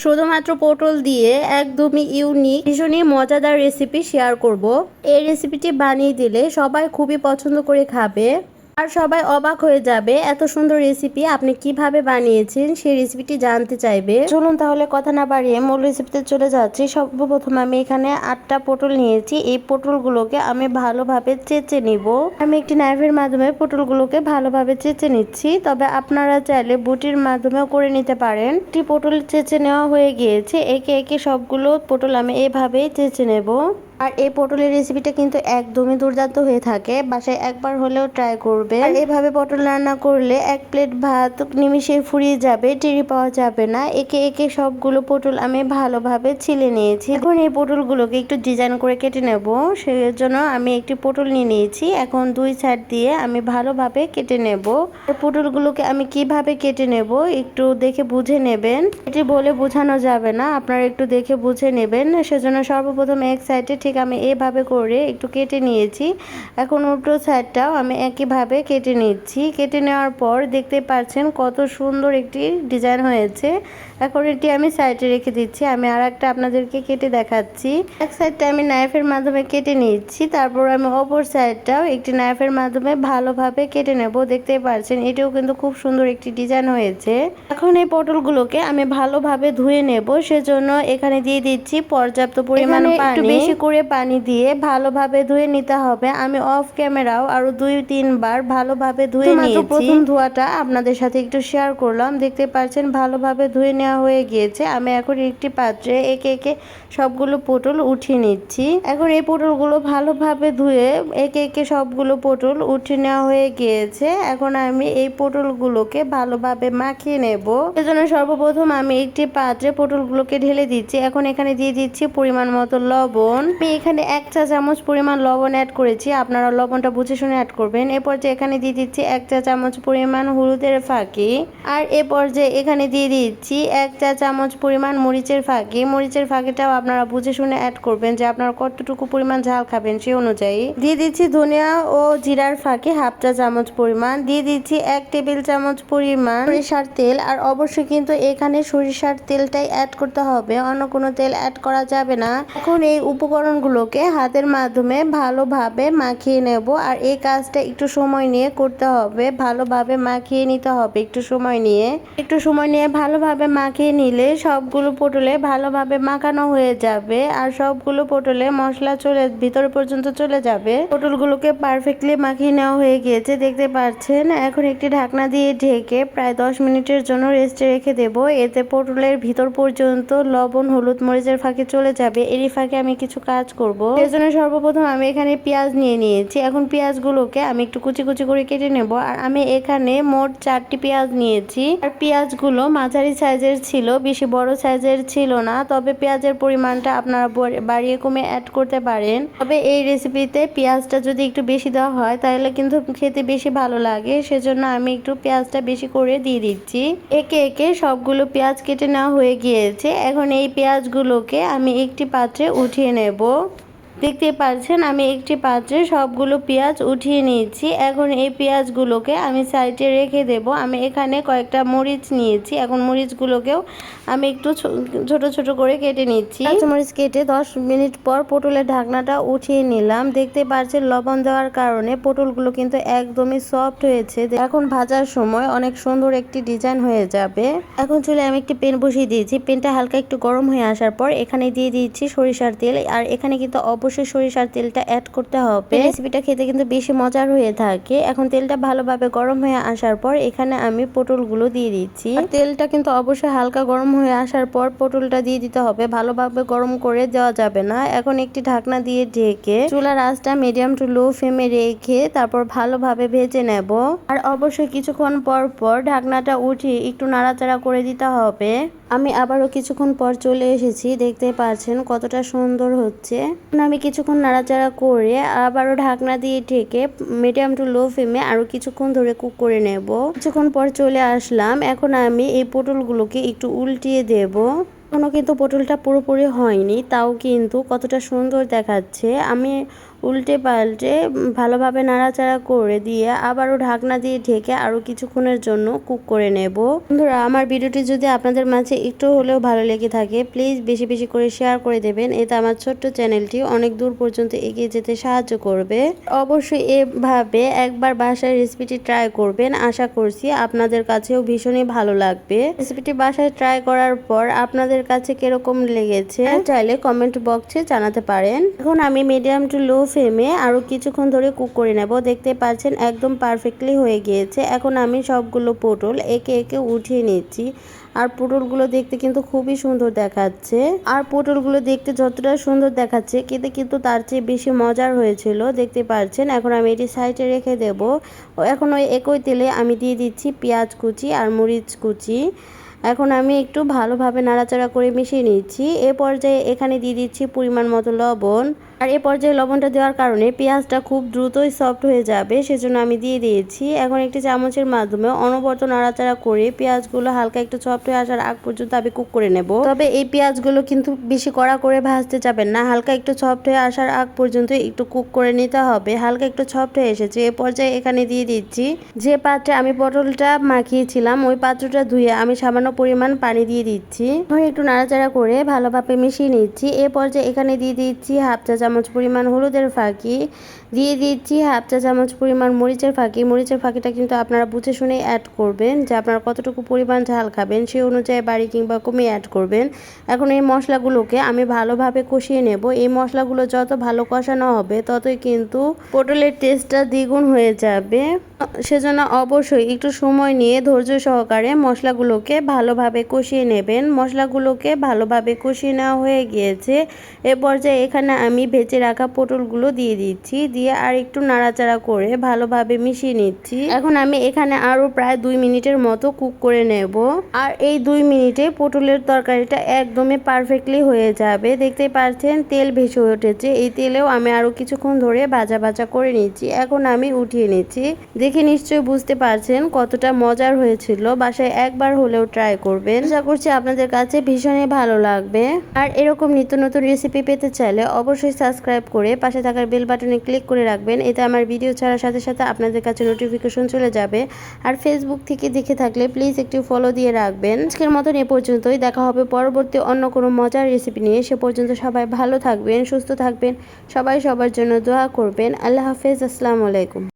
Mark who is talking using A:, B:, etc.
A: শুধুমাত্র পটল দিয়ে একদমই ইউনিক ভীষণই মজাদার রেসিপি শেয়ার করব। এই রেসিপিটি বানিয়ে দিলে সবাই খুবই পছন্দ করে খাবে আর সবাই অবাক হয়ে যাবে এত সুন্দর রেসিপি আপনি কিভাবে বানিয়েছেন সেই রেসিপিটি জানতে চাইবে। চলুন তাহলে কথা না বাড়িয়ে মূল রেসিপিতে চলে যাচ্ছি। সর্বপ্রথম আমি এখানে 8টা পটল নিয়েছি। এই পটলগুলোকে আমি ভালোভাবে চেঁচে নিব। আমি একটি নাইফের মাধ্যমে পটলগুলোকে ভালোভাবে চেঁচে নিচ্ছি, তবে আপনারা চাইলে বটির মাধ্যমেও করে নিতে পারেন। একটি পটল চেঁচে নেওয়া হয়ে গিয়েছে। একে একে সবগুলো পটল আমি এভাবেই চেঁচে নেব। আর এই পটলের রেসিপিটা কিন্তু একদমই দুর্দান্ত হয়ে থাকে, বাসায় একবার হলেও ট্রাই করবে। আর এভাবে পটল রান্না করলে 1 প্লেট ভাত নিমিষে ফুরিয়ে যাবে, টেরি পাওয়া যাবে না। একে একে সবগুলো পটল আমি ভালোভাবে ছিলে নিয়েছি। এখন এই পটলগুলোকে একটু ডিজাইন করে কেটে নেব, সেই জন্য আমি একটি পটল নিয়ে নিয়েছি। এখন 2 সাইড দিয়ে আমি ভালোভাবে কেটে নেব। পটলগুলোকে আমি কিভাবে কেটে নেব একটু দেখে বুঝে নেবেন। এটি বলে বোঝানো যাবে না, আপনারা একটু দেখে বুঝে নেবেন। সেজন্য সর্বপ্রথম এক সাইডে ঠিক আমি এভাবে করে একটু কেটে নিয়েছি। এখন উল্টো সাইডটাও আমি একইভাবে কেটে নিচ্ছি। কেটে নেওয়ার পর দেখতে পাচ্ছেন কত সুন্দর একটি ডিজাইন হয়েছে। এখন এটি আমি সাইডে রেখে দিচ্ছি। আমি আর একটা আপনাদেরকে কেটে দেখাচ্ছি। এক সাইডটা আমি নাইফের মাধ্যমে কেটে নিচ্ছি, তারপর আমি অপর সাইডটাও একটি নাইফের মাধ্যমে ভালোভাবে কেটে নেব। দেখতে পাচ্ছেন এটিও কিন্তু খুব সুন্দর একটি ডিজাইন হয়েছে। এখন এই পটলগুলোকে আমি ভালোভাবে ধুয়ে নেব, সেজন্য এখানে দিয়ে দিচ্ছি পর্যাপ্ত পরিমাণ পানি। একটু বেশি করে পানি দিয়ে ভালোভাবে ধুয়ে নিতে হবে। আমি অফ ক্যামেরাও আরো 2-3 বার ভালোভাবে ধুয়ে নিয়েছি। প্রথম ধোয়াটা আপনাদের সাথে একটু শেয়ার করলাম। দেখতে পাচ্ছেন ভালোভাবে ধুয়ে নেওয়া হয়ে গিয়েছে। আমি এখন একটি পাত্রে একে একে সবগুলো পটল উঠিয়ে নিচ্ছি। এখন এই পটলগুলো ভালোভাবে ধুয়ে একে একে সবগুলো পটল উঠিয়ে নেওয়া হয়ে গিয়েছে। এখন আমি এই পটলগুলোকে ভালোভাবে মাখিয়ে নেব। সেজন্য সর্বপ্রথম আমি একটি পাত্রে পটলগুলোকে ঢেলে দিচ্ছি। এখন এখানে দিয়ে দিচ্ছি পরিমাণ মতো লবণ। আমি এখানে 1 চা চামচ পরিমাণ লবণ অ্যাড করেছি, আপনারা লবণটা বুঝে শুনে অ্যাড করবেন। এরপর যে এখানে দিয়ে দিচ্ছি 1 চা চামচ পরিমাণ হলুদের ফাঁকি। আর এরপর যে এখানে দিয়ে দিচ্ছি 1 চা চামচ পরিমাণ মরিচের ফাঁকি। মরিচের ফাঁকিটাও আপনারা বুঝে শুনে অ্যাড করবেন, যে আপনারা কতটুকু পরিমাণ ঝাল খাবেন সেই অনুযায়ী। দিয়ে দিচ্ছি ধনিয়া ও জিরার ফাঁকি 1/2 চা চামচ পরিমাণ। দিয়ে দিচ্ছি 1 টেবিল চামচ পরিমাণ সরিষার তেল। আর অবশ্যই কিন্তু এখানে সরিষার তেলটাই অ্যাড করতে হবে, অন্য কোনো তেল অ্যাড করা যাবে না। এখন এই উপকরণগুলোকে হাতের মাধ্যমে ভালোভাবে মাখিয়ে নেব। আর এই কাজটা একটু সময় নিয়ে করতে হবে, ভালোভাবে মাখিয়ে নিতে হবে। একটু সময় নিয়ে ভালোভাবে মাখিয়ে নিলে সবগুলো পটলে ভালোভাবে মাখানো হয়ে যাবে আর সবগুলো পটলে মশলা ভিতর পর্যন্ত চলে যাবে। পটলগুলোকে পারফেক্টলি মাখিয়ে নেওয়া হয়ে গিয়েছে, দেখতে পাচ্ছেন। এখন একটি ঢাকনা দিয়ে ঢেকে প্রায় 10 মিনিটের জন্য রেস্টে রেখে দেব। এতে পটলের ভিতর পর্যন্ত লবণ, হলুদ, মরিচের ফাঁকি চলে যাবে। এরই ফাঁকে আমি কিছু কাজ করব। সেজন্য সর্বপ্রথম আমি এখানে পেঁয়াজ নিয়ে নিয়েছি। এখন পেঁয়াজগুলোকে আমি একটু কুচি কুচি করে কেটে নেব। আর আমি এখানে মোট 4টি পেঁয়াজ নিয়েছি। আর পেঁয়াজগুলো মাঝারি সাইজের ছিল, বেশি বড় সাইজের ছিল না। তবে পেঁয়াজের পরিমাণটা আপনারা বাড়িয়ে কমে অ্যাড করতে পারেন। তবে এই রেসিপিতে পেঁয়াজটা যদি একটু বেশি দেওয়া হয় তাহলে কিন্তু খেতে বেশি ভালো লাগে, সেজন্য আমি একটু পেঁয়াজটা বেশি করে দিয়ে দিচ্ছি। একে একে সবগুলো পেঁয়াজ কেটে নেওয়া হয়ে গিয়েছে। এখন এই পেঁয়াজগুলোকে আমি একটি পাত্রে উঠিয়ে নেব। দেখতে পাচ্ছেন আমি একটি পাত্রে সবগুলো পেঁয়াজ উঠিয়ে নিয়েছি। এখন এই পেঁয়াজগুলোকে আমি সাইডে রেখে দেব। আমি এখানে কয়েকটা মরিচ নিয়েছি। এখন মরিচগুলোকেও আমি একটু ছোট ছোট করে কেটে নিচ্ছি। মরিচ কেটে 10 মিনিট পর পটলের ঢাকনাটা উঠিয়ে নিলাম। দেখতে পাচ্ছেন লবণ দেওয়ার কারণে পটলগুলো কিন্তু একদমই সফট হয়েছে। এখন ভাজার সময় অনেক সুন্দর একটি ডিজাইন হয়ে যাবে। এখন চুলে আমি একটি প্যান বসিয়ে দিয়েছি। প্যানটা হালকা একটু গরম হয়ে আসার পর এখানে দিয়ে দিচ্ছি সরিষার তেল। আর এখানে কিন্তু অবশ্যই সরিষার তেলটা অ্যাড করতে হবে, রেসিপিটা খেতে কিন্তু বেশি মজার হয়ে থাকে। এখন তেলটা ভালোভাবে গরম হয়ে আসার পর এখানে আমি পটলগুলো দিয়ে দিচ্ছি। তেলটা কিন্তু অবশ্যই হালকা গরম হয়ে আসার পর পটলটা দিয়ে দিতে হবে, ভালোভাবে গরম করে দেওয়া যাবে না। এখন একটি ঢাকনা দিয়ে ঢেকে চুলার আঁচটা মিডিয়াম টু লো ফ্লেমে রেখে তারপর ভালোভাবে ভেজে নেব। আর অবশ্যই কিছুক্ষণ পর পর ঢাকনাটা উঠিয়ে একটু নাড়াচাড়া করে দিতে হবে। আমি আবারও কিছুক্ষণ পর চলে এসেছি, দেখতে পাচ্ছেন কতটা সুন্দর হচ্ছে। আমি কিছুক্ষণ নাড়াচাড়া করে আবারও ঢাকনা দিয়ে ঢেকে মিডিয়াম টু লো ফ্লেমে আরো কিছুক্ষণ ধরে কুক করে নেব। কিছুক্ষণ পর চলে আসলাম। এখন আমি এই পটলগুলোকে একটু উল্টিয়ে দেব। এখনও কিন্তু পটলটা পুরোপুরি হয়নি, তাও কিন্তু কতটা সুন্দর দেখাচ্ছে। আমি উল্টে পাল্টে ভালোভাবে নাড়াচাড়া করে দিয়ে আবারও ঢাকনা দিয়ে ঢেকে আরও কিছুক্ষণের জন্য কুক করে নেব। বন্ধুরা, আমার ভিডিওটি যদি আপনাদের মাঝে একটু হলেও ভালো লেগে থাকে প্লিজ বেশি বেশি করে শেয়ার করে দেবেন, এতে আমার ছোট্ট চ্যানেলটি অনেক দূর পর্যন্ত এগিয়ে যেতে সাহায্য করবে। অবশ্যই এভাবে একবার বাসায় রেসিপিটি ট্রাই করবেন, আশা করছি আপনাদের কাছেও ভীষণই ভালো লাগবে। রেসিপিটি বাসায় ট্রাই করার পর আপনাদের কাছে কিরকম লেগেছে চাইলে কমেন্ট বক্সে জানাতে পারেন। এখন আমি মিডিয়াম টু লো ফ্লেমে আরও কিছুক্ষণ ধরে কুক করে নেব। দেখতে পাচ্ছেন একদম পারফেক্টলি হয়ে গিয়েছে। এখন আমি সবগুলো পটল একে একে উঠিয়ে নিচ্ছি। আর পটলগুলো দেখতে কিন্তু খুবই সুন্দর দেখাচ্ছে। আর পটলগুলো দেখতে যতটা সুন্দর দেখাচ্ছে খেতে কিন্তু তার চেয়ে বেশি মজার হয়েছিল, দেখতে পাচ্ছেন। এখন আমি এটি সাইডে রেখে দেব। এখন ওই একই তেলে আমি দিয়ে দিচ্ছি পেঁয়াজ কুচি আর মরিচ কুচি। এখন আমি একটু ভালোভাবে নাড়াচাড়া করে মিশিয়ে নিচ্ছি। এ পর্যায়ে এখানে দিয়ে দিচ্ছি পরিমাণ মতো লবণ। আর এ পর্যায়ে লবণটা দেওয়ার কারণে পেঁয়াজটা খুব দ্রুতই সফট হয়ে যাবে, সেজন্য আমি দিয়ে দিয়েছি। এখন একটি চামচের মাধ্যমে অনবরত নাড়াচাড়া করে পেঁয়াজগুলো হালকা একটু সফট হয়ে আসার আগ পর্যন্ত আমি কুক করে নেব। তবে এই পেঁয়াজগুলো কিন্তু বেশি কড়া করে ভাজতে যাবেন না, হালকা একটু সফট হয়ে আসার আগ পর্যন্ত একটু কুক করে নিতে হবে। হালকা একটু সফট হয়ে এসেছে। এ পর্যায়ে এখানে দিয়ে দিচ্ছি যে পাত্রে আমি পটলটা মাখিয়েছিলাম, ওই পাত্রটা ধুয়ে আমি সামান্য পরিমাণ পানি দিয়ে দিচ্ছি। একটু নাড়াচাড়া করে ভালোভাবে মিশিয়ে নিচ্ছি। এ পর্যায়ে এখানে দিয়ে দিচ্ছি হাফ চা চামচ পরিমাণ হলুদের ফাঁকি, দিয়ে দিচ্ছি হাফ চা চামচ পরিমাণ মরিচের ফাঁকি। মরিচের ফাঁকিটা কিন্তু আপনারা বুঝে শুনে অ্যাড করবেন, যে আপনারা কতটুকু পরিমাণ ঝাল খাবেন সেই অনুযায়ী বাড়ি কিংবা কমিয়ে অ্যাড করবেন। এখন এই মশলাগুলোকে আমি ভালোভাবে কষিয়ে নেব। এই মশলাগুলো যত ভালো কষানো হবে ততই কিন্তু পটলের টেস্টটা দ্বিগুণ হয়ে যাবে। সেজন্য অবশ্যই একটু সময় নিয়ে ধৈর্য সহকারে মশলাগুলোকে ভালোভাবে কষিয়ে নেবেন। মশলাগুলোকে ভালোভাবে কষিয়ে নেওয়া হয়ে গিয়েছে। এ পর্যায়ে এখানে আমি ভেজে রাখা পটলগুলো দিয়ে দিচ্ছি, দিয়ে আর একটু নাড়াচাড়া করে ভালোভাবে মিশিয়ে নিচ্ছি। এখন আমি এখানে আরও প্রায় 2 মিনিটের মতো কুক করে নেব। আর এই 2 মিনিটে পটলের তরকারিটা একদমই পারফেক্টলি হয়ে যাবে। দেখতেই পাচ্ছেন তেল ভেসে উঠেছে। এই তেলেও আমি আরও কিছুক্ষণ ধরে ভাজা ভাজা করে নিচ্ছি। এখন আমি উঠিয়ে নিচ্ছি। দেখে নিশ্চয়ই বুঝতে পারছেন কতটা মজার হয়েছিল। বাসায় একবার হলেও ট্রাই করবেন, আশা করছি আপনাদের কাছে ভীষণই ভালো লাগবে। আর এরকম নিত্য নতুন রেসিপি পেতে চাইলে অবশ্যই সাবস্ক্রাইব করে পাশে থাকার বেল বাটনে ক্লিক করে রাখবেন, এতে আমার ভিডিও ছাড়ার সাথে সাথে আপনাদের কাছে নোটিফিকেশন চলে যাবে। আর ফেসবুক থেকে দেখে থাকলে প্লিজ একটু ফলো দিয়ে রাখবেন। আজকের মতন এ পর্যন্তই, দেখা হবে পরবর্তী অন্য কোনো মজার রেসিপি নিয়ে। সে পর্যন্ত সবাই ভালো থাকবেন, সুস্থ থাকবেন, সবাই সবার জন্য দোয়া করবেন। আল্লাহ হাফেজ, আসসালামু আলাইকুম।